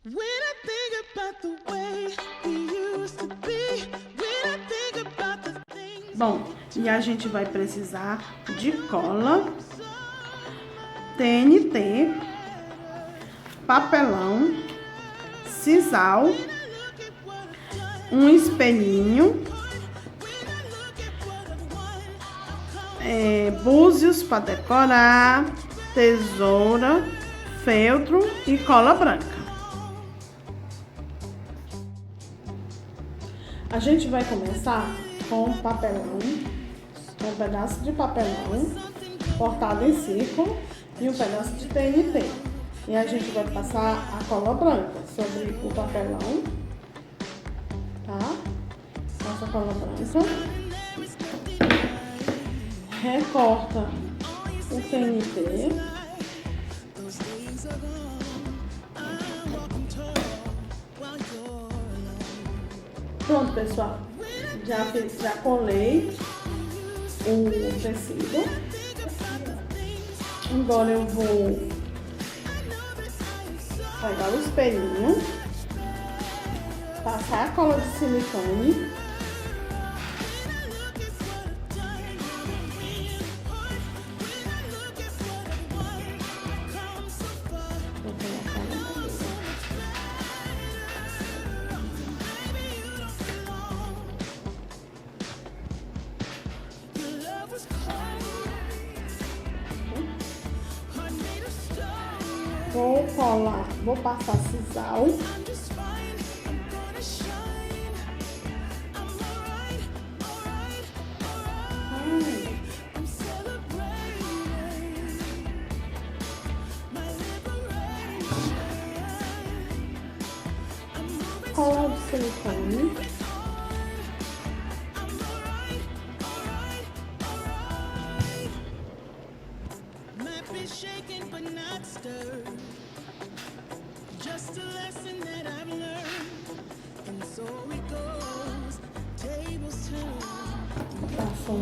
When I think about the way we used to be, when I think about the things. Bom, e a gente vai precisar de cola, TNT, papelão, sisal, um espelhinho, búzios para decorar, tesoura, feltro e cola branca. A gente vai começar com papelão, um pedaço de papelão cortado em círculo e um pedaço de TNT. E a gente vai passar a cola branca sobre o papelão, tá? Passa a cola branca, recorta o TNT. Pronto, pessoal, já colei o tecido. Agora eu vou pegar o espelhinho, passar a cola de silicone, vou colar, vou passar sisal. Cola de silicone. Might be shaken but not stirred. Just a lesson that I've learned. And so it goes. Tables turn. Passou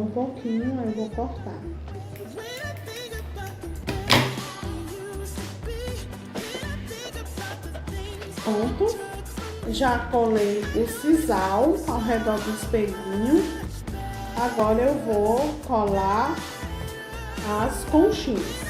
um pouquinho, aí eu vou cortar. When I think about the way we used to be, when I think about the things. Pronto. Já colei o sisal ao redor do espelhinho. Agora eu vou colar as conchinhas.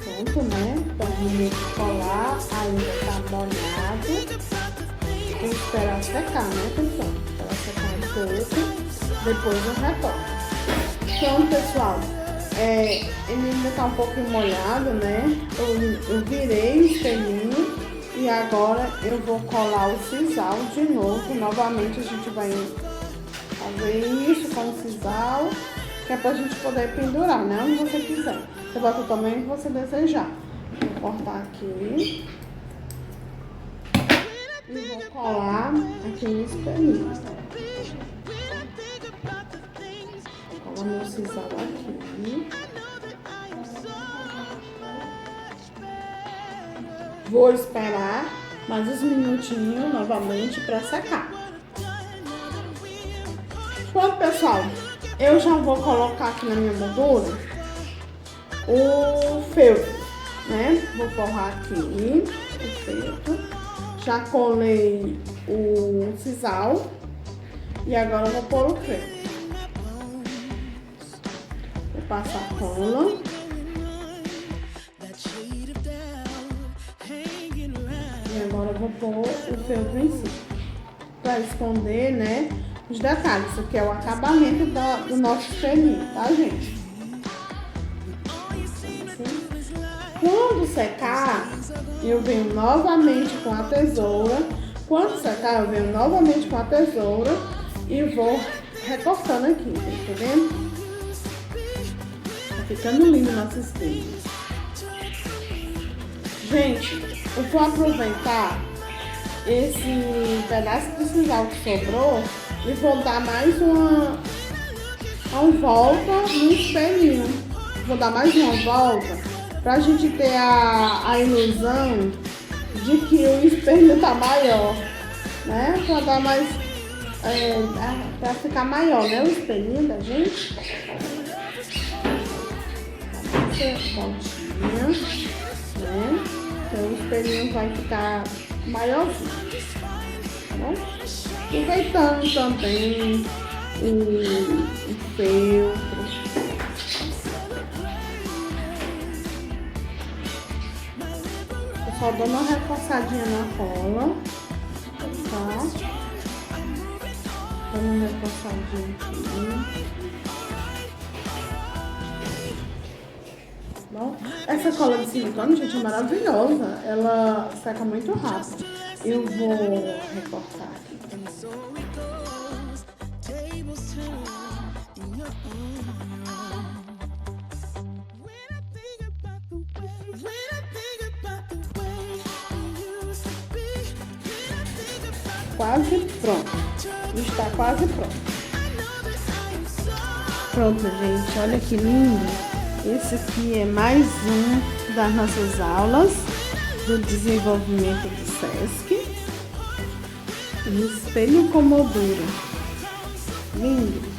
Pronto, né? Terminei de colar, ainda tá molhado. Tem que esperar secar, né, pessoal? Esperar secar um pouco. Depois eu retorno. Pronto, pessoal. Ele ainda tá um pouquinho molhado, né? Eu virei o espelhinho e agora eu vou colar o sisal de novo. Novamente a gente vai fazer isso com o sisal, que é pra gente poder pendurar, né? Onde você quiser. Você bota o tamanho que você desejar. Vou cortar aqui. E vou colar aqui no espelhinho. Vou colar meu sisal aqui. Vou esperar mais uns minutinhos novamente para secar. Pronto, pessoal. Eu já vou colocar aqui na minha moldura o feltro, né? Vou forrar aqui o feltro. Já colei o sisal e agora eu vou pôr o feltro. Vou passar a cola. E agora eu vou pôr o feltro em cima. Para esconder, né, os detalhes. Isso aqui é o acabamento do nosso espelhinho, tá, gente? Quando secar, eu venho novamente com a tesoura. Quando secar, eu venho novamente com a tesoura e vou recortando aqui, tá vendo? Tá ficando lindo o nosso espelho. Gente, eu vou aproveitar esse pedaço de sisal que sobrou e vou dar mais uma volta no espelhinho. Vou dar mais uma volta pra gente ter a ilusão de que o espelho tá maior, né? Pra dar mais, pra ficar maior, né? O espelhinho da gente. Essa voltinha, né? Então o espelhinho vai ficar maiorzinho, tá bom? Aproveitando também o feltro. Eu só dou uma reforçadinha na cola, tá? Dando uma reforçadinha aqui. Bom, essa cola de silicone, gente, é maravilhosa. Ela seca muito rápido. Eu vou recortar aqui. Quase pronto. Está quase pronto. Pronto, gente. Olha que lindo. Esse aqui é mais um das nossas aulas do desenvolvimento do SESC. Espelho com moldura. Lindo.